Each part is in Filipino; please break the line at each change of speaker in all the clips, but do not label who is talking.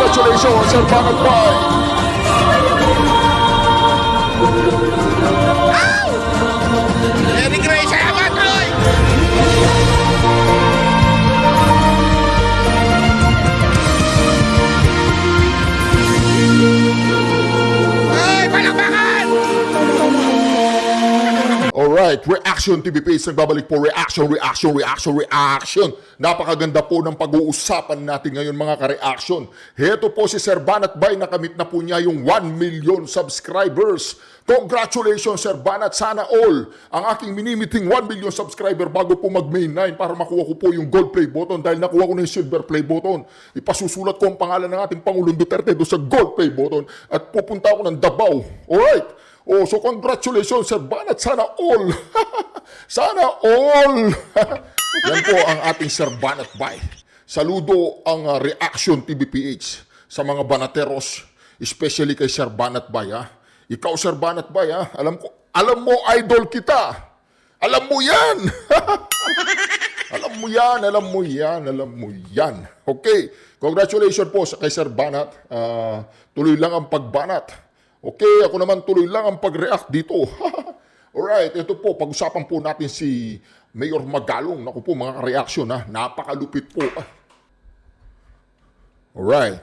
Congratulations, Sir Banat Bay!
Very great, salamat, Roy! Ay, palakpakan!
Alright, Reaction TV Page, nagbabalik po, reaction. Napakaganda po ng pag-uusapan natin ngayon mga ka-reaction. Heto po si Sir Banat Bay, nakamit na po niya yung 1 million subscribers. Congratulations Sir Banat, sana all ang aking minimiting 1 million subscriber bago po mag-May 9 para makuha ko po yung gold play button. Dahil nakuha ko na yung silver play button, ipasusulat ko ang pangalan ng ating Pangulong Duterte doon sa gold play button at pupunta ako ng Davao. Alright? Oh, so congratulations Sir Banat, sana all. Sana all. Yan po ang ating Sir Banat Bay. Saludo ang Reaction TVPH sa mga banateros, especially kay Sir Banat Bay. Ha? Ikaw Sir Banat Bay, ha? Alam mo idol kita. Alam mo yan. Alam mo yan. Okay, congratulations po kay Sir Banat. Tuloy lang ang pagbanat. Okay, ako naman tuloy lang ang pag-react dito. Alright, ito po, pag-usapan po natin si Mayor Magalong. Naku po mga reaction ha, napakalupit po. Alright,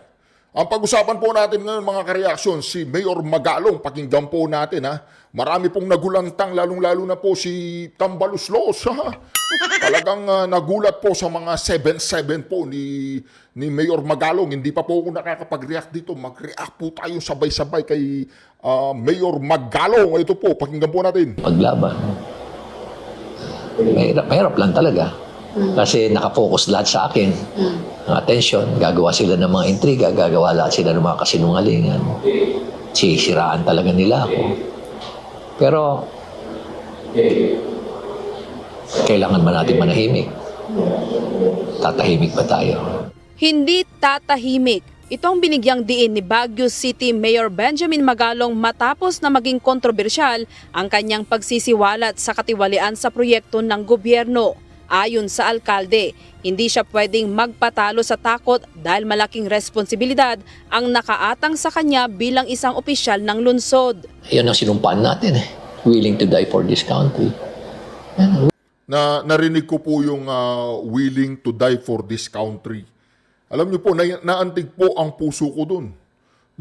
ang pag-usapan po natin ngayon mga ka-reaction, si Mayor Magalong, pakinggan po natin ha. Marami pong nagulantang, lalong-lalo na po si Tambaluslos. Talagang nagulat po sa mga 7-7 po ni Mayor Magalong. Hindi pa po ako nakakapag-react dito. Mag-react po tayo sabay-sabay kay Mayor Magalong. Ito po, pakinggan po natin.
Paglaban. Mahirap lang talaga. Kasi nakafocus lahat sa akin. Attention, gagawa sila ng mga intriga, gagawa lahat sila ng mga kasinungalingan. Sisiraan talaga nila ako. Pero, kailangan ba natin manahimik? Tatahimik ba tayo?
Hindi tatahimik. Ito ang binigyang diin ni Baguio City Mayor Benjamin Magalong matapos na maging kontrobersyal ang kanyang pagsisiwalat sa katiwalian sa proyekto ng gobyerno. Ayon sa alkalde, hindi siya pwedeng magpatalo sa takot dahil malaking responsibilidad ang nakaatang sa kanya bilang isang opisyal ng lungsod.
Yan ang sinumpaan natin eh. Willing to die for this country.
Narinig ko po yung willing to die for this country. Alam niyo po, naantig po ang puso ko dun.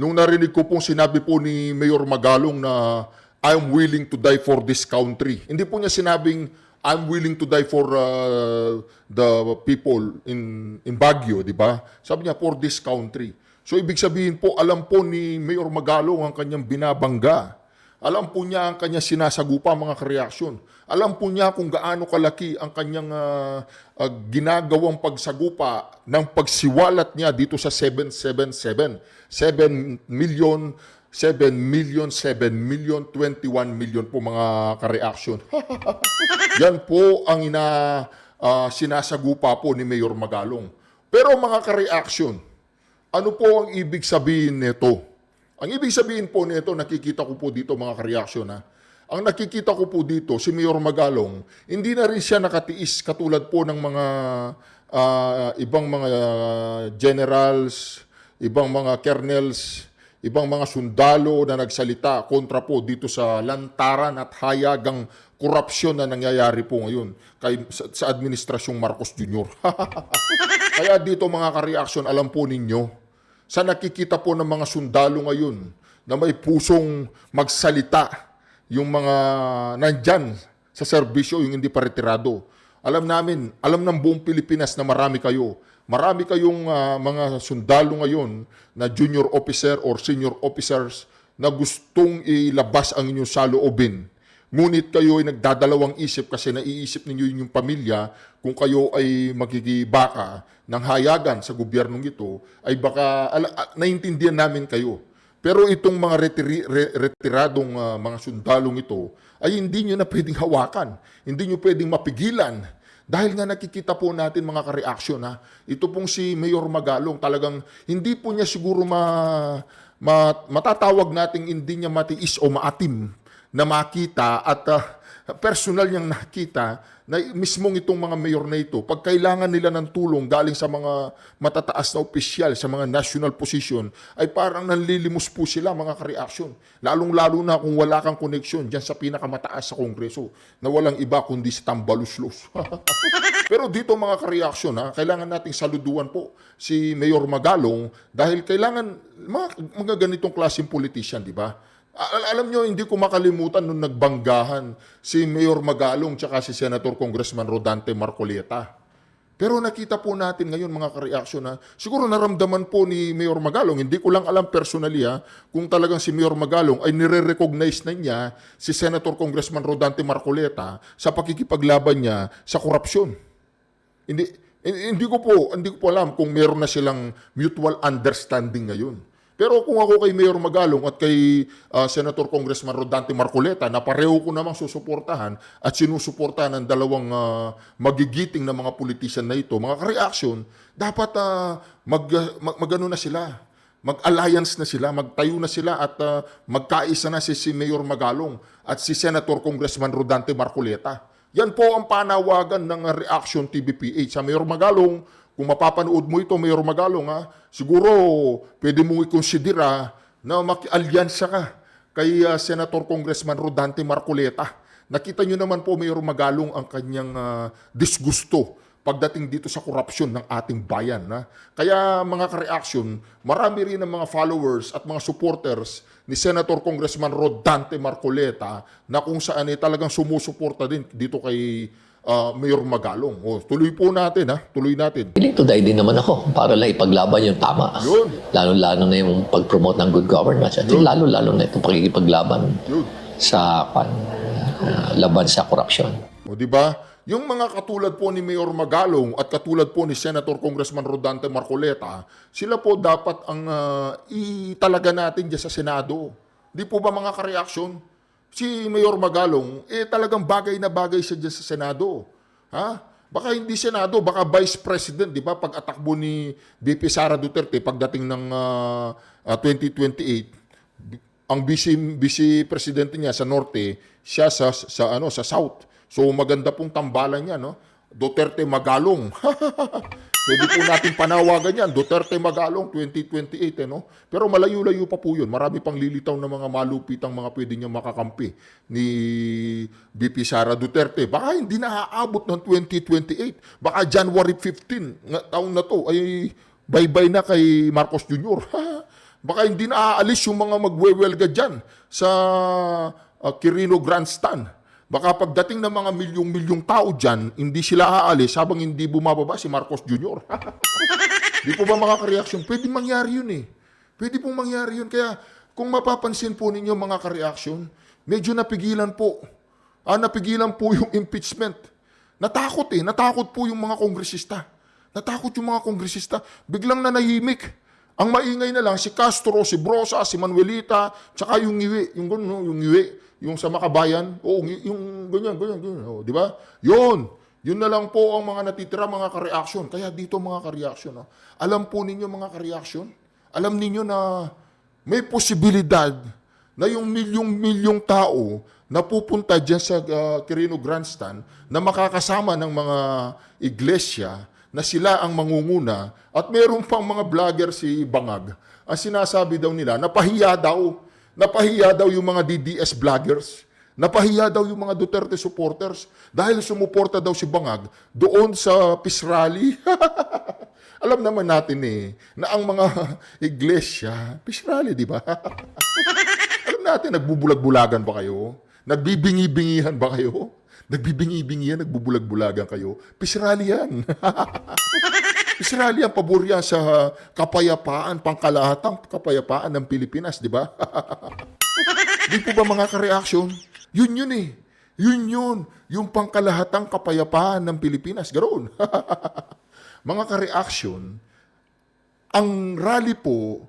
Nung narinig ko pong sinabi po ni Mayor Magalong na I'm willing to die for this country. Hindi po niya sinabing I'm willing to die for the people in Baguio, di ba? Sabi niya, for this country. So ibig sabihin po, alam po ni Mayor Magalong ang kanyang binabangga. Alam po niya ang kanyang sinasagupa mga kareaksyon. Alam po niya kung gaano kalaki ang kanyang ginagawang pagsagupa ng pagsiwalat niya dito sa 777. 7 million, 21 million po mga kareaksyon. Yan po ang sinasagupa po ni Mayor Magalong. Pero mga kareaksyon, ano po ang ibig sabihin nito? Ang ibig sabihin po nito, nakikita ko po dito mga kareaksyon ha. Ang nakikita ko po dito, si Mayor Magalong, hindi na rin siya nakatiis katulad po ng mga ibang mga generals, ibang mga colonels, ibang mga sundalo na nagsalita kontra po dito sa lantaran at hayagang korupsyon na nangyayari po ngayon sa administrasyong Marcos Jr. Kaya dito mga ka-reaction, alam po ninyo, sa nakikita po ng mga sundalo ngayon na may pusong magsalita, yung mga nandyan sa serbisyo, yung hindi pa retirado. Alam ng buong Pilipinas na marami kayo. Marami kayong mga sundalo ngayon na junior officer or senior officers na gustong ilabas ang inyong saloobin. Ngunit kayo ay nagdadalawang isip kasi naiisip ninyo yung pamilya kung kayo ay magigibaka ng hayagan sa gobyernong ito, ay baka naiintindihan namin kayo. Pero itong mga retiradong mga sundalong ito ay hindi nyo na pwedeng hawakan, hindi nyo pwedeng mapigilan. Dahil nga nakikita po natin mga ka-reaction ha, ito pong si Mayor Magalong talagang hindi po niya siguro matatawag nating hindi niya matiis o maatim na makita at personal niyang nakita na mismong itong mga mayor na ito, pag kailangan nila ng tulong galing sa mga matataas na opisyal, sa mga national position, ay parang nanlilimos po sila mga ka-reaction. Lalong-lalo na kung wala kang koneksyon dyan sa pinakamataas sa Kongreso na walang iba kundi si Tambaluslos. Pero dito mga ka-reaction, kailangan nating saluduan po si Mayor Magalong dahil kailangan mga ganitong klaseng politician, di ba? Alam nyo, hindi ko makalimutan nung nagbanggahan si Mayor Magalong tsaka si Senator Congressman Rodante Marcoleta. Pero nakita po natin ngayon mga ka-reaction na siguro naramdaman po ni Mayor Magalong, hindi ko lang alam personally kung talagang si Mayor Magalong ay nire-recognize na niya si Senator Congressman Rodante Marcoleta sa pakikipaglaban niya sa korupsyon. Hindi ko po alam kung meron na silang mutual understanding ngayon. Pero kung ako kay Mayor Magalong at kay Senator Congressman Rodante Marcoleta na pareho ko namang susuportahan at sinusuportahan ng dalawang magigiting na mga politician na ito, mga ka-reaction, dapat mag-ano na sila, mag-alliance na sila, magtayo na sila at magkaisa na si Mayor Magalong at si Senator Congressman Rodante Marcoleta. Yan po ang panawagan ng Reaction TVPH sa Mayor Magalong. Kung mapapanood mo ito, Mayor Magalong, siguro pwede mong i-considera na maki-alyansa ka kay Senator Congressman Rodante Marcoleta. Nakita nyo naman po, Mayor Magalong, ang kanyang disgusto pagdating dito sa korupsyon ng ating bayan. Kaya mga ka-reaction, marami rin ang mga followers at mga supporters ni Senator Congressman Rodante Marcoleta na kung saan talagang sumusuporta din dito kay Mayor Magalong. Tuloy po natin, tuloy natin.
Willing to die din naman ako para lang ipaglaban yung tama.
Yun.
Lalo-lalo na yung pag-promote ng good governance. At lalo-lalo na itong pakikipaglaban
Yun.
sa laban sa korupsyon.
Di ba? Yung mga katulad po ni Mayor Magalong at katulad po ni Senator Congressman Rodante Marcoleta, sila po dapat ang italaga natin dyan sa Senado. Di po ba mga ka-reaction? Si Mayor Magalong, talagang bagay na bagay siya dyan sa Senado. Baka hindi Senado, baka Vice President, di ba? Pag atakbo ni VP Sara Duterte pagdating ng 2028, ang vice presidente niya sa Norte, siya sa South. So maganda pong tambalan niya, no? Duterte Magalong. Pwede po natin panawagan yan, Duterte Magalong 2028, no? Pero malayo-layo pa po yun. Marami pang lilitaw na mga malupitang mga pwede niya makakampi ni VP Sara Duterte. Baka hindi na aabot ng 2028. Baka January 15 taon na to ay bye-bye na kay Marcos Jr. Baka hindi na aalis yung mga magwewelga dyan sa Quirino Grandstand. Baka pagdating ng mga milyong-milyong tao dyan, hindi sila aalis habang hindi bumababa si Marcos Jr. Di po ba mga ka-reaction? Pwede mangyari yun eh. Pwede pong mangyari yun. Kaya kung mapapansin po ninyo mga ka-reaction, medyo napigilan po. Napigilan po yung impeachment. Natakot eh. Natakot po yung mga kongresista. Natakot yung mga kongresista. Biglang nanahimik. Ang maingay na lang si Castro, si Brosa, si Manuelita, tsaka yung Ngiwi. Yung Ngiwi. Yung sa Makabayan, yung ganyan, di ba? Yun na lang po ang mga natitira, mga ka-reaction. Kaya dito mga ka-reaction, alam po ninyo mga ka-reaction, alam ninyo na may posibilidad na yung milyong-milyong tao na pupunta dyan sa Quirino Grandstand na makakasama ng mga iglesia na sila ang mangunguna at meron pang mga vlogger si Bangag. Ang sinasabi daw nila, napahiya daw yung mga DDS vloggers. Napahiya daw yung mga Duterte supporters dahil sumuporta daw si Bangag doon sa peace rally. Alam naman natin na ang mga iglesia, peace rally, di ba? Alam natin, nagbubulag-bulagan ba kayo? Nagbibingi-bingihan ba kayo? Nagbibingi-bingihan, nagbubulag-bulagan kayo? Peace rally yan. Israeli ang pabor yan sa kapayapaan, pangkalahatang kapayapaan ng Pilipinas, di ba? Di po ba mga ka-reaction? Yun eh. Yun. Yung pangkalahatang kapayapaan ng Pilipinas. Garoon. Mga ka-reaction, ang rally po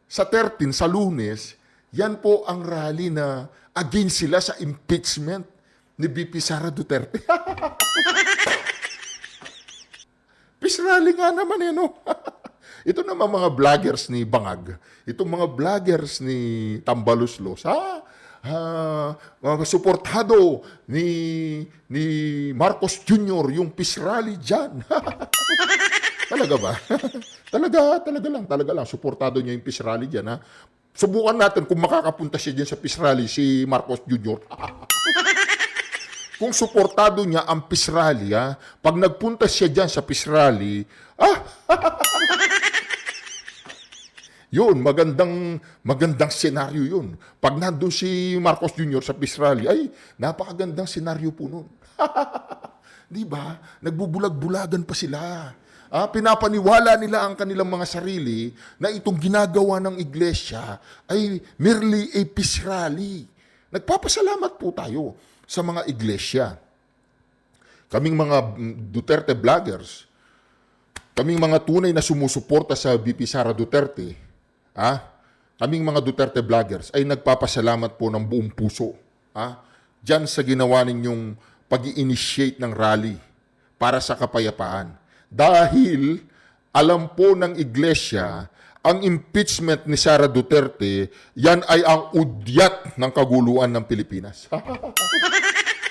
sa 13, sa Lunes, yan po ang rally na against sila sa impeachment ni VP Sara Duterte. Peace rally nga naman no? Ito naman mga vloggers ni Bangag. Itong mga vloggers ni Tambaluslos, suportado ni Marcos Jr. yung peace rally dyan. Talaga ba? talaga lang. Suportado niya yung peace rally dyan, ha? Subukan natin kung makakapunta siya dyan sa peace rally, si Marcos Jr. Kung suportado niya ang peace rally, ha? Pag nagpunta siya dyan sa peace rally, yun, magandang senaryo yun. Pag nandun si Marcos Jr. sa peace rally, ay, napakagandang senaryo po nun. Di ba? Nagbubulag-bulagan pa sila. Pinapaniwala nila ang kanilang mga sarili na itong ginagawa ng iglesia ay merely a peace rally. Nagpapasalamat po tayo sa mga iglesia. Kaming mga Duterte vloggers, kaming mga tunay na sumusuporta sa VP Sara Duterte, kaming mga Duterte vloggers ay nagpapasalamat po ng buong puso dyan sa ginawa ninyong pag-i-initiate ng rally para sa kapayapaan. Dahil alam po ng iglesia, ang impeachment ni Sara Duterte, yan ay ang udyat ng kaguluhan ng Pilipinas.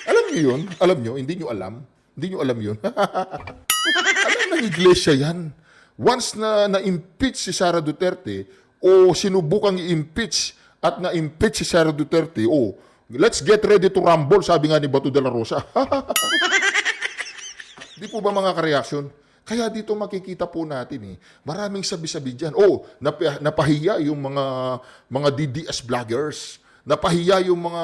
Alam niyo yun? Alam niyo? Hindi niyo alam? Hindi niyo alam yun? Alam ng iglesia yan. Once na na-impeach si Sara Duterte o sinubukang i-impeach at na-impeach si Sara Duterte, let's get ready to rumble, sabi nga ni Bato de la Rosa. Di po ba mga kareaksyon? Kaya dito makikita po natin maraming sabi-sabi dyan. Napahiya yung mga DDS vloggers. Napahiya yung mga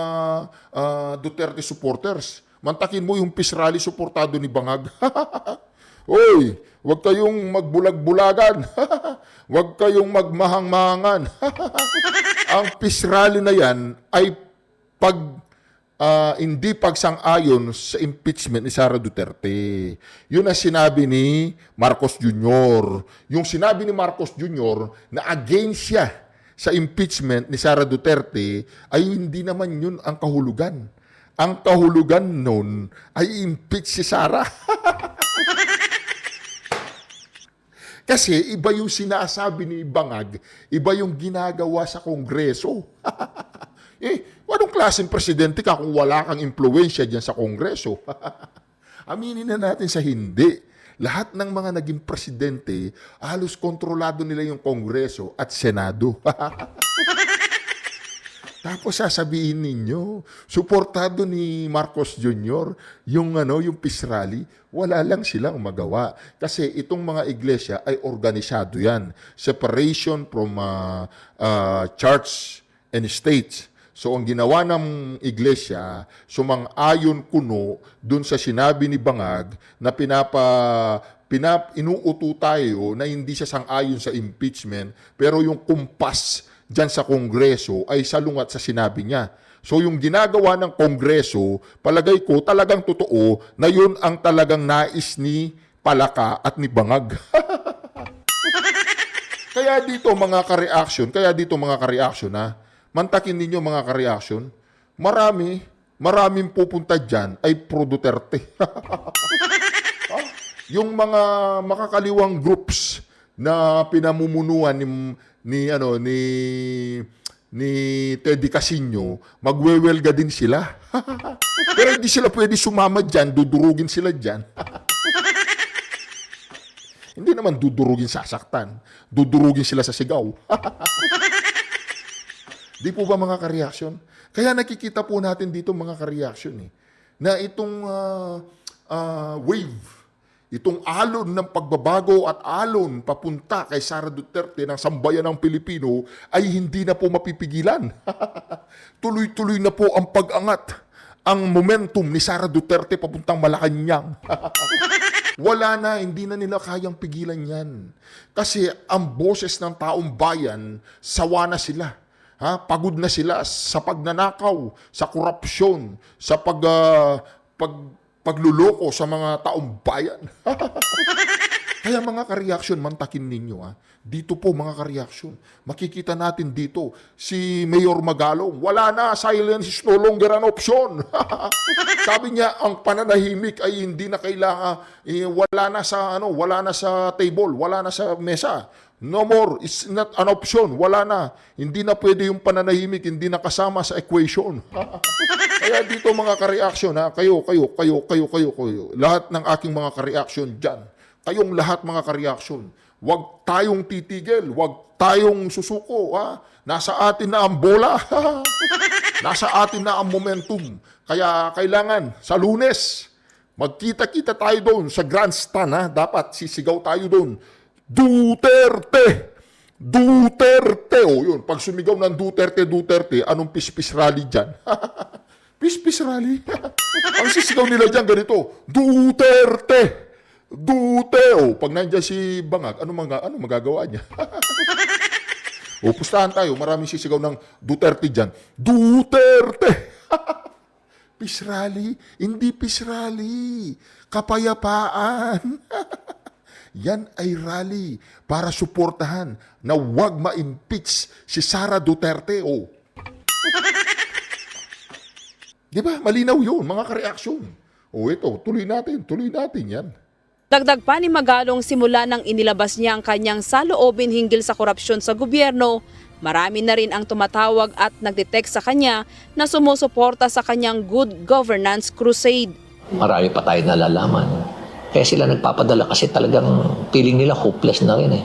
Duterte supporters. Mantakin mo yung peace rally suportado ni Bangag. Oy, huwag kayong magbulag-bulagan. Huwag kayong magmahang-mahangan. Ang peace rally na yan ay hindi pagsang-ayon sa impeachment ni Sara Duterte. Yun ang sinabi ni Marcos Jr. Yung sinabi ni Marcos Jr. na against siya sa impeachment ni Sara Duterte ay hindi naman yun ang kahulugan. Ang kahulugan nun ay impeach si Sara. Kasi iba yung sinasabi ni Bangag, iba yung ginagawa sa Kongreso. Anong klaseng presidente ka kung wala kang impluwensya dyan sa Kongreso? Aminin na natin sa hindi. Lahat ng mga naging presidente, halos kontrolado nila yung Kongreso at Senado. Tapos sasabihin ninyo, suportado ni Marcos Jr. yung peace rally, wala lang silang magawa. Kasi itong mga iglesia ay organisado yan. Separation from church and state. So ang ginawa ng iglesia, sumang-ayon kuno dun sa sinabi ni Bangag na inuuto tayo na hindi siya sang-ayon sa impeachment, pero yung kumpas dyan sa Kongreso ay salungat sa sinabi niya. So yung ginagawa ng Kongreso, palagay ko talagang totoo na yun ang talagang nais ni Palaka at ni Bangag. Kaya dito mga ka-reaction, mantakin ninyo mga ka-reaction, maraming pupunta dyan ay pro-Duterte. Yung mga makakaliwang groups na pinamumunuan ni Teddy Casino, magwewelga din sila. Pero hindi sila pwede sumama dyan, dudurugin sila dyan. Hindi naman dudurugin sasaktan, dudurugin sila sa sigaw. Di po ba mga ka-reaction? Kaya nakikita po natin dito mga ka-reaction na itong wave, itong alon ng pagbabago at alon papunta kay Sara Duterte ng sambayan ng Pilipino ay hindi na po mapipigilan. Tuloy-tuloy na po ang pag-angat, ang momentum ni Sara Duterte papuntang Malacanang. Wala na, hindi na nila kayang pigilan yan. Kasi ang boses ng taong bayan, sawa na sila. Pagod na sila sa pagnanakaw, sa korupsyon, sa pagluloko sa mga taong bayan. Kaya mga ka-reaction, mantakin ninyo. Dito po mga ka-reaction, makikita natin dito si Mayor Magalong, wala na, silence is no longer an option. Sabi niya, ang pananahimik ay hindi na kailangan, wala na sa table, wala na sa mesa. No more. It's not an option. Wala na. Hindi na pwede yung pananahimik, hindi na kasama sa equation. Kaya dito mga ka-reaction, ha, kayo. Lahat ng aking mga ka-reaction dyan. Kayong lahat mga ka-reaction. Huwag tayong titigil. Huwag tayong susuko. Ha? Nasa atin na ang bola. Nasa atin na ang momentum. Kaya kailangan sa Lunes, magkita-kita tayo doon sa grandstand. Ha? Dapat sisigaw tayo doon. Duterte! Duterte! O yun, pag sumigaw ng Duterte, anong pispis rally dyan? Pispis rally? Ang sisigaw nila dyan ganito, Duterte! Duterte! O, pag nandyan si Bangag, ano magagawa niya? O, pustahan tayo, maraming sisigaw ng Duterte dyan. Duterte! Peace rally? Hindi peace rally. Kapayapaan. Yan ay rally para suportahan na huwag ma-impeach si Sara Duterte. Oh. Di ba? Malinaw yun, mga ka-reaksyon. O ito, tuloy natin yan.
Dagdag pa ni Magalong simula nang inilabas niya ang kanyang saloobin hinggil sa korupsyon sa gobyerno, marami na rin ang tumatawag at nagdetect sa kanya na sumusuporta sa kanyang good governance crusade.
Marami pa tayo nalalaman. Kaya sila nagpapadala kasi talagang feeling nila hopeless na rin eh.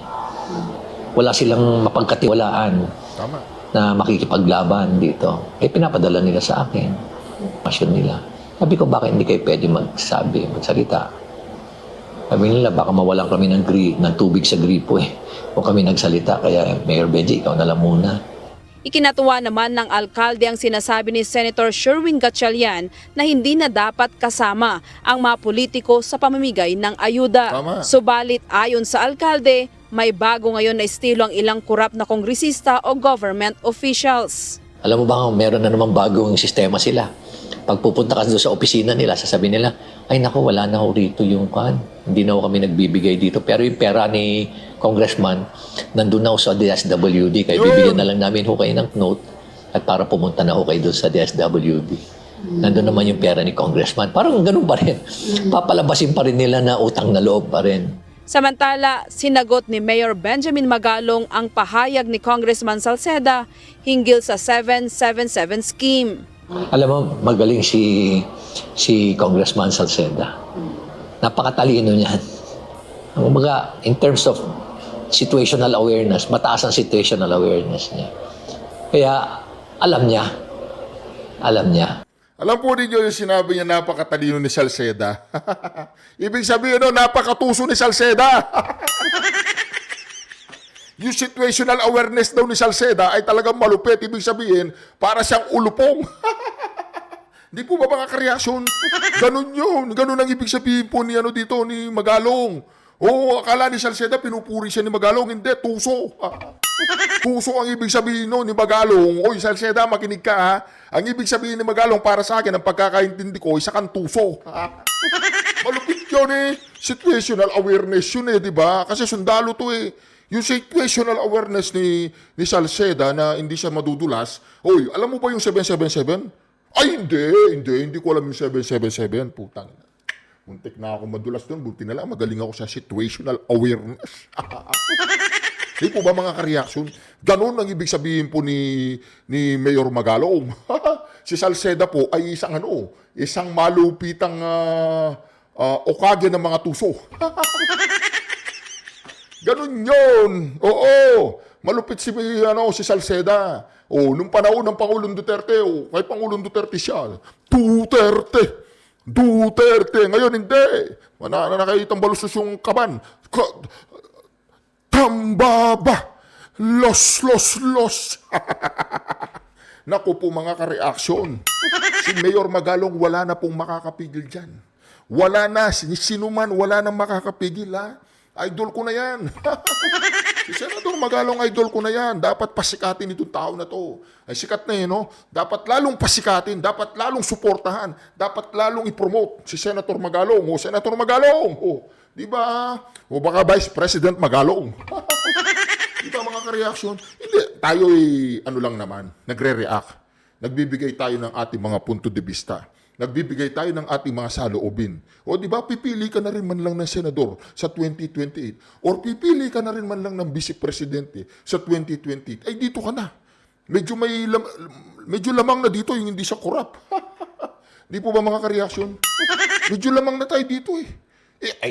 Wala silang mapagkatiwalaan
Tama.
na makikipaglaban dito. Eh pinapadala nila sa akin. Pasyon nila. Sabi ko, bakit hindi kayo pwede magsalita? Sabi nila, baka mawalan kami ng tubig sa gripo eh. Kung kami nagsalita, kaya Mayor Benji, ikaw na lang muna.
Ikinatuwa naman ng alkalde ang sinasabi ni Senator Sherwin Gatchalian na hindi na dapat kasama ang mga politiko sa pamamigay ng ayuda.
Tama.
Subalit ayon sa alkalde, may bago ngayon na estilo ang ilang korap na kongresista o government officials.
Alam mo ba, meron na namang bagong sistema sila. Pag pupunta ka doon sa opisina nila, sasabihin nila, ay naku, wala na ho rito yung kan. Hindi na ho kami nagbibigay dito. Pero yung pera ni Congressman, nandun na ho sa DSWD. Kaya bibigyan na lang namin ho kayo ng note at para pumunta na ho kayo doon sa DSWD. Nandun naman yung pera ni Congressman. Parang ganun pa rin. Papalabasin pa rin nila na utang na loob pa rin.
Samantala, sinagot ni Mayor Benjamin Magalong ang pahayag ni Congressman Salceda hinggil sa 777 scheme.
Alam mo, magaling si Congressman Salceda. Napakatalino niyan. Kumbaga, in terms of situational awareness, mataas ang situational awareness niya. Kaya, alam niya.
Alam po ninyo yung sinabi niya napakatalino ni Salceda. Ibig sabihin napakatuso ni Salceda. Yung situational awareness daw ni Salceda ay talagang malupit. Ibig sabihin, para siyang ulupong. Di po ba mga kareaksyon? Ganun yun. Ganun ang ibig sabihin po ni Magalong. Oo, akala ni Salceda, pinupuri siya ni Magalong. Hindi, tuso. Tuso ang ibig sabihin ni Magalong. Oy, Salceda, makinig ka ha. Ang ibig sabihin ni Magalong para sa akin, ang pagkakaintindi ko, isa kang tuso. Malupit yun eh. Situational awareness yun di ba? Kasi sundalo to eh. Yung situational awareness ni Salceda na hindi siya madudulas. Oy, alam mo ba yung 777? Ay, hindi ko alam yung 777. Putang. Muntik na ako madulas doon. Buti na lang, magaling ako sa situational awareness. Di po ba mga ka-reaction? Ganun ang ibig sabihin po ni Mayor Magalong. Si Salceda po ay isang malupitang okage ng mga tuso. Ganun yun. Oo. Malupit si Salceda. Nung panahon ng Pangulong Duterte, kay Pangulong Duterte siya. Duterte. Ngayon hindi. Nakakitang balusos yung kaban. Tambaba. Los. Naku po mga ka-reaksyon. Si Mayor Magalong wala na pong makakapigil dyan. Wala na. Sino man, wala nang makakapigil ha. Idol ko na yan. Si Senator Magalong, idol ko na yan. Dapat pasikatin itong tao na to. Ay sikat na Dapat lalong pasikatin. Dapat lalong suportahan. Dapat lalong ipromote si Senator Magalong. Senator Magalong. Di ba? Baka Vice President Magalong. Di ba mga ka-reaction? Hindi. Tayo lang naman. Nagre-react. Nagbibigay tayo ng ating mga punto de vista. nagbibigay tayo ng ating mga saloobin. O di ba, pipili ka na rin man lang ng senador sa 2028 or pipili ka na rin man lang ng vice presidente sa 2028. Ay, dito ka na. Medyo lamang na dito yung hindi siya korap. Di po ba mga kareaksyon? Medyo lamang na tayo dito eh.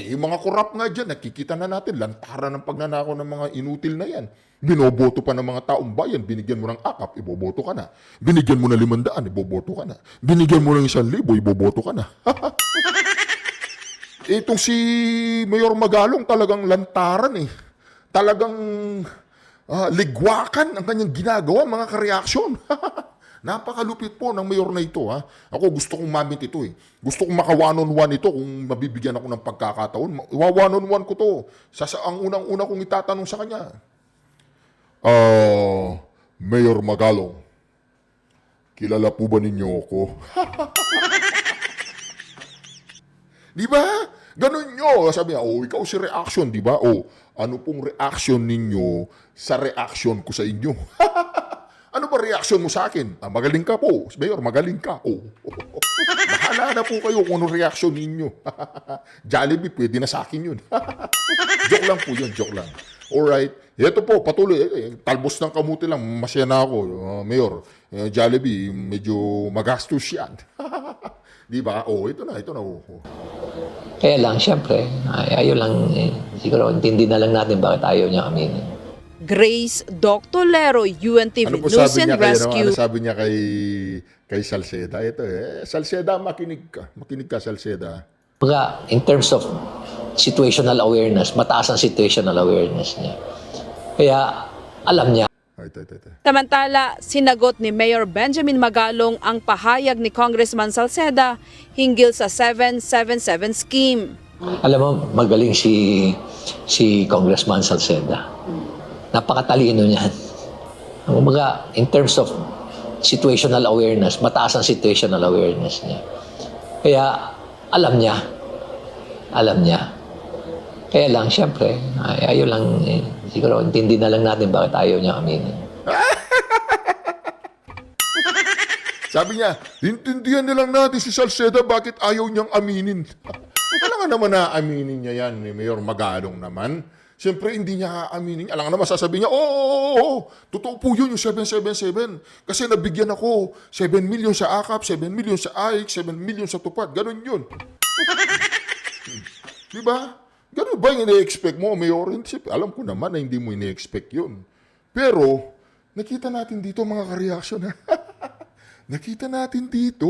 Yung mga korap nga dyan, nakikita na natin, lantaran ng pagnanakaw ng mga inutil na yan. Binoboto pa ng mga taong bayan, binigyan mo ng akap, iboboto ka na. Binigyan mo ng 500, iboboto ka na. Binigyan mo ng 1,000, iboboto ka na. Itong si Mayor Magalong talagang lantaran eh. Talagang ligwakan ang kanyang ginagawa, mga kareaksyon. Napakalupit po ng mayor na ito. Ha? Ako gusto kong mamit ito eh. Gusto kong maka one-on-one ito kung mabibigyan ako ng pagkakataon. One-on-one ko to. Ang unang-una kong itatanong sa kanya. Mayor Magalong, kilala po ba ninyo ako? Di ba? Ganun nyo. Sabi niya, ikaw si reaction, di ba? Ano pong reaction ninyo sa reaction ko sa inyo? Ano ba reaction mo sa akin? Magaling ka po. Mayor, magaling ka. Bahala na po kayo kung ano reaction ninyo. Jollibee, pwede na sa akin yun. Joke lang po yun, joke lang. Alright. Ito po, patuloy. Talbos ng kamuti lang. Masaya na ako. Mayor, Jollibee, medyo magastos yan. Di ba? Ito na.
Kaya lang, syempre, ayaw lang, siguro intindi na lang natin bakit ayaw niya aminin.
Grace Doctolero, UNTV
Ano po
News
sabi
and
niya kay,
Rescue.
ano sabi niya kay Salceda? Ito Salceda, makinig ka. Makinig ka, Salceda.
Baga, in terms of situational awareness, mataas ang situational awareness niya. Kaya, alam niya.
Ito.
Samantala, sinagot ni Mayor Benjamin Magalong ang pahayag ni Congressman Salceda hinggil sa 777 scheme.
Alam mo, magaling si Congressman Salceda. Napakatalino niyan. Kumbaga, in terms of situational awareness, mataas ang situational awareness niya. Kaya, alam niya. Kaya lang, syempre, ayaw lang, siguro intindi na lang natin bakit ayaw niya aminin.
Sabi niya, intindihan na lang natin si Salceda bakit ayaw niyang aminin. Alam nga naman na aminin niya yan ni Mayor Magalong naman. Siyempre, hindi niya aaminin. Alam nga naman sasabihin niya, totoo po yun yung 777. Kasi nabigyan ako 7 million sa AKAP, 7 million sa AIC, 7 million sa tupad. Ganon yun. Di ba? Ganon ba yung ine-expect mo, Mayor? Alam ko naman na hindi mo ine-expect yun. Pero, nakita natin dito mga ka-reaction. Nakita natin dito.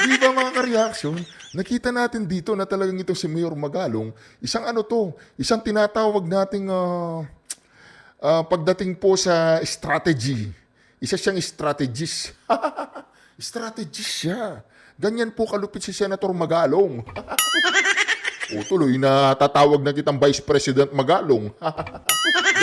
Di ba mga ka-reaction? Nakita natin dito na talagang ito si Mayor Magalong, isang tinatawag nating pagdating po sa strategy. Isa siyang strategist. Strategist siya. Ganyan po kalupit si Senator Magalong. Tuloy na tatawag na kitang Vice President Magalong.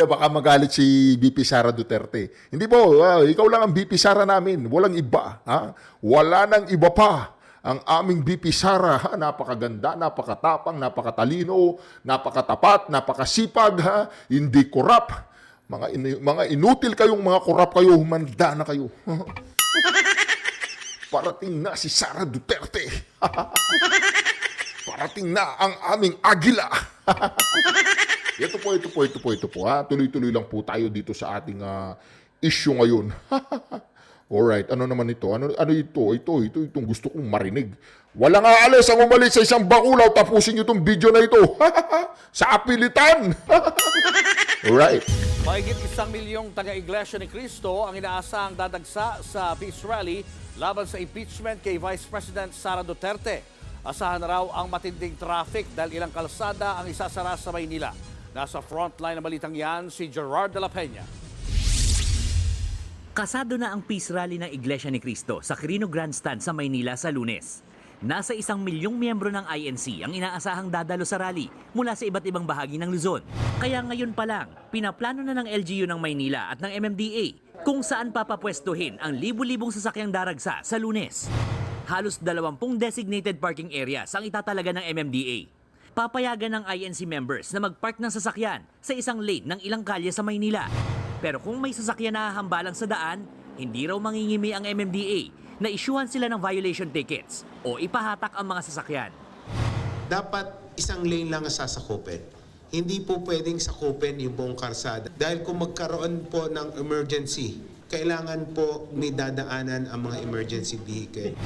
Baka magalit si VP Sara Duterte. Hindi po, ikaw lang ang VP Sara namin. Walang iba. Ha? Wala nang iba pa. Ang aming VP Sara, napakaganda, napakatapang, napakatalino, napakatapat, napakasipag, hindi korap. Mga inutil kayong mga korap kayo, humanda na kayo. Parating na si Sara Duterte. Parating na ang aming agila. Ito po. Tuloy-tuloy lang po tayo dito sa ating issue ngayon. Alright, ano naman ito? Ano ito? Ito itong gusto kong marinig. Walang aalis ang umalis sa isang bakulaw. Tapusin nyo itong video na ito. Sa apilitan. Alright.
Mahigit 1 milyong taga-Iglesia ni Cristo ang inaasahang dadagsa sa peace rally laban sa impeachment kay Vice President Sara Duterte. Asahan na raw ang matinding traffic dahil ilang kalsada ang isasara sa Maynila. Nasa frontline ng balitang yan si Gerard de la Peña.
Kasado na ang peace rally ng Iglesia ni Cristo sa Quirino Grandstand sa Maynila sa Lunes. Nasa 1 milyong miyembro ng INC ang inaasahang dadalo sa rally mula sa iba't ibang bahagi ng Luzon. Kaya ngayon pa lang, pinaplano na ng LGU ng Maynila at ng MMDA kung saan papapwestuhin ang libu-libong sasakyang daragsa sa Lunes. Halos 20 designated parking areas ang itatalaga ng MMDA. Papayagan ng INC members na mag-park ng sasakyan sa isang lane ng ilang kalye sa Maynila. Pero kung may sasakyan na hahambalang sa daan, hindi raw mangingimi ang MMDA na isyuhan sila ng violation tickets o ipahatak ang mga sasakyan.
Dapat isang lane lang ang sasakupin. Hindi po pwedeng sakupin yung buong karsada. Dahil kung magkaroon po ng emergency, kailangan po may dadaanan ang mga emergency vehicle.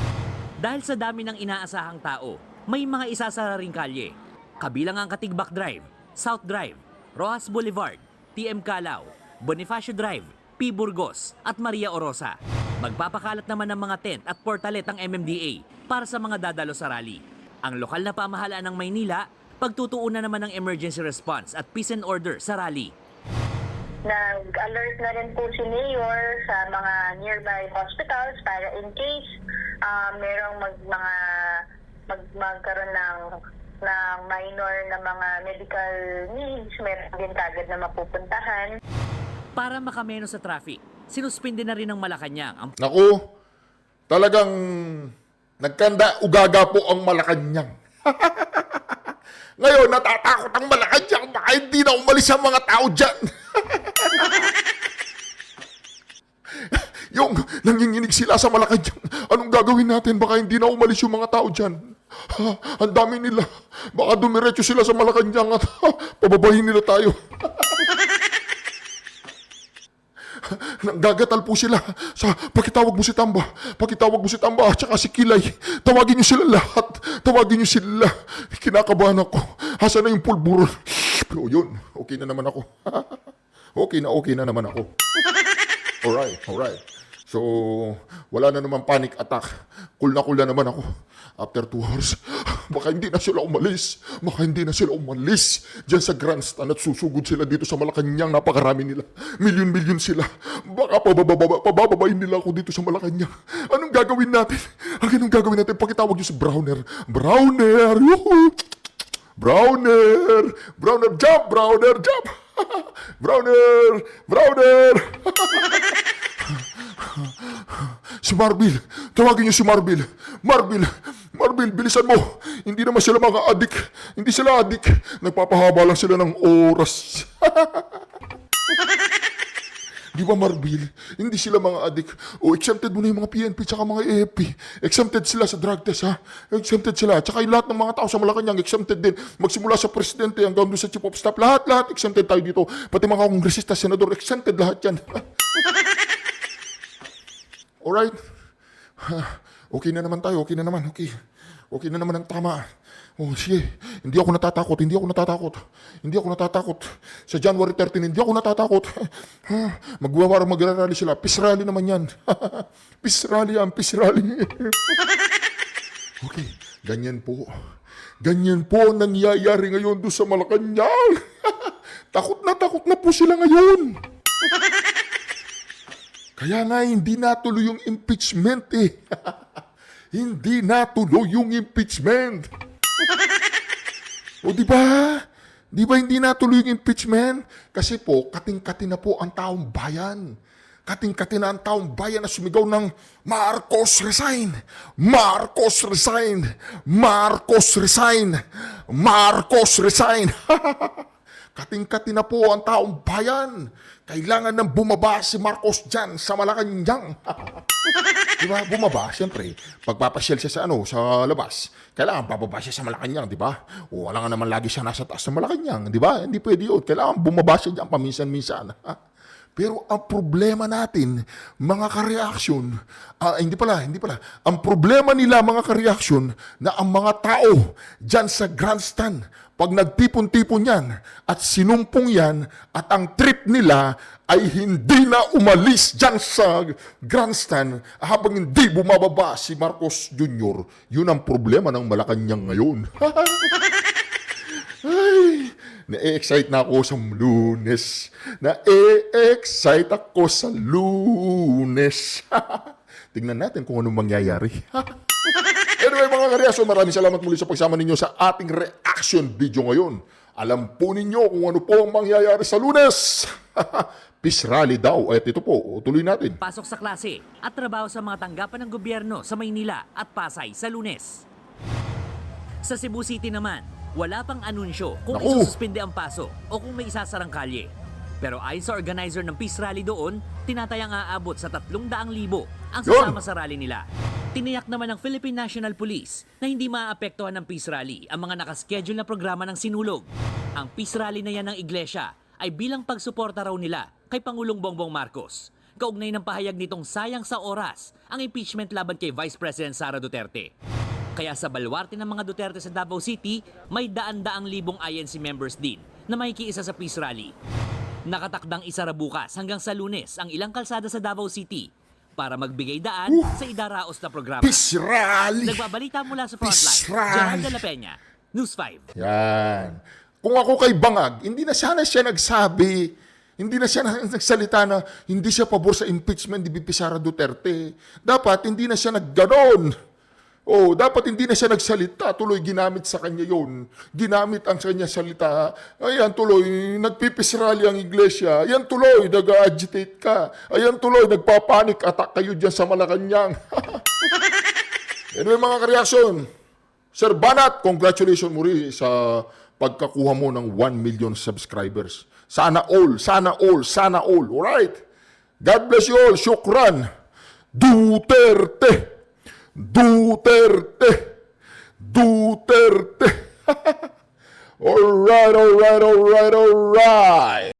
Dahil sa dami ng inaasahang tao, may mga isasara ring kalye. Kabilang ang Katigbak Drive, South Drive, Rojas Boulevard, TM Calao, Bonifacio Drive, P. Burgos at Maria Orosa. Magpapakalat naman ng mga tent at portalet ang MMDA para sa mga dadalo sa rally. Ang lokal na pamahalaan ng Maynila, pagtutuunan naman ng emergency response at peace and order sa rally.
Nag-alert na rin po si Mayor sa mga nearby hospitals para in case merong magkaroon ng minor na mga medical needs, meron din kagad na mapupuntahan.
Para makameno sa traffic, sinuspinde na rin ng Malacanang ang
Naku, talagang nagkanda ugaga po ang Malacanang. Ngayon, natatakot ang Malacanang, baka hindi na umalis ang mga tao dyan. Yung nanginginig sila sa Malacanang, anong gagawin natin? Baka hindi na umalis yung mga tao dyan. Ang dami nila. Baka dumiretso sila sa Malacanang at pababahin nila tayo. Nanggagatal po sila sa pakitawag mo si Tamba, at saka si Kilay. Tawagin niyo sila lahat. Tawagin niyo sila. Kinakabahan ako. Asan na yung pulburon? Pero yun, okay na naman ako. Okay na naman ako. Alright. So, wala na naman panic attack. Cool na naman ako. After 2 hours, baka hindi na sila umalis. Diyan sa grandstand at susugod sila dito sa Malacanang. Napakarami nila. Milyon sila. Baka pabababain nila ako dito sa Malacanang. Anong gagawin natin? Pakitawag niyo si Browner. Yuhu! Browner, jump! Browner! Si Marbil. Tawagin niyo si Marbil. Marbil, bilisan mo. Hindi naman sila mga adik. Hindi sila adik. Nagpapahaba lang sila ng oras. Di ba, Marbil? Hindi sila mga adik. O, exempted mo na yung mga PNP tsaka mga AFP. Exempted sila sa drug test, ha? Exempted sila. Tsaka yung lahat ng mga tao sa Malacanang, exempted din. Magsimula sa presidente hanggang doon sa chief of staff. Lahat, exempted tayo dito. Pati mga kongresista, senador, exempted lahat yan. Alright? Okay na naman tayo. Okay na naman ang tama. Oh, sige. Hindi ako natatakot. Sa January 13, hindi ako natatakot. Magrarally sila. Peace rally naman yan. Peace rally. Okay, ganyan po. Ganyan po ang nangyayari ngayon doon sa Malacanang. Takot na po sila ngayon. Kaya nga hindi natuloy yung impeachment eh. Hindi natuloy yung impeachment. O di ba? Di ba hindi natuloy yung impeachment? Kasi po, kating-kati na po ang taong bayan. Kating-kati na ang taong bayan na sumigaw ng Marcos resign! Marcos resign! Marcos resign! Marcos resign! Kating-kati na po ang taong bayan. Kailangan nang bumaba si Marcos dyan sa Malacanang. Di ba? Bumaba, siyempre. Pagpapasyal siya sa labas, kailangan bababa siya sa Malacanang, di ba? O wala nga naman lagi siya nasa taas ng Malacanang, di ba? Hindi pwede yun. Kailangan bumaba siya dyan paminsan-minsan. Pero ang problema natin, mga kareaksyon, hindi pala. Ang problema nila, mga kareaksyon, na ang mga tao dyan sa grandstand, pag nagtipon-tipon yan at sinumpong yan at ang trip nila ay hindi na umalis dyan sa grandstand habang hindi bumababa si Marcos Jr., yun ang problema ng Malacanang ngayon. Ay, na-excite na ako sa Lunes. Tingnan natin kung anong mangyayari. Anyway, mga kareaksyon, maraming salamat muli sa pagsama ninyo sa ating reaction video ngayon. Alam po ninyo kung ano po ang mangyayari sa Lunes. Peace rally daw. At ito po, tuloy natin.
pasok sa klase at trabaho sa mga tanggapan ng gobyerno sa Maynila at Pasay sa Lunes. Sa Cebu City naman, wala pang anunsyo kung
Naku!
isususpinde ang pasok o kung may isasarang kalye. Pero ayon sa organizer ng peace rally doon, tinatayang aabot sa 300,000 ang
Yun.
sasama sa rally nila. Tiniyak naman ng Philippine National Police na hindi maaapektuhan ng peace rally ang mga nakaschedule na programa ng sinulog. Ang peace rally na yan ng iglesia ay bilang pagsuporta raw nila kay Pangulong Bongbong Marcos. Kaugnay ng pahayag nitong sayang sa oras ang impeachment laban kay Vice President Sara Duterte. Kaya sa balwarte ng mga Duterte sa Davao City, may daan-daang libong INC members din na makikiisa sa peace rally. Nakatakdang isara bukas hanggang sa Lunes ang ilang kalsada sa Davao City para magbigay daan sa idaraos na programa.
Peace rally!
Nagbabalita mula sa
Peace
Frontline,
rally.
Gerald de la Peña, News 5.
Yan. Kung ako kay Bangag, hindi na sana siya nagsabi, hindi na siya nagsalita na hindi siya pabor sa impeachment ni VP Sara Duterte. Dapat hindi na siya nagganon. Oh, dapat hindi na siya nagsalita, tuloy ginamit sa kanya yon. Ginamit ang kanya salita. Ayan tuloy, nagpipisrali ang iglesia. Ayan tuloy, nag-agitate ka. Ayan tuloy, nagpapanik attack kayo dyan sa Malacanang. Anyway mga kareaksyon, Sir Banat, congratulations muli sa pagkakuha mo ng 1 million subscribers. Sana all, sana all, sana all. Alright? God bless you all. Shukran. Duterte. Duterte. Duterte. Alright, alright, alright, alright.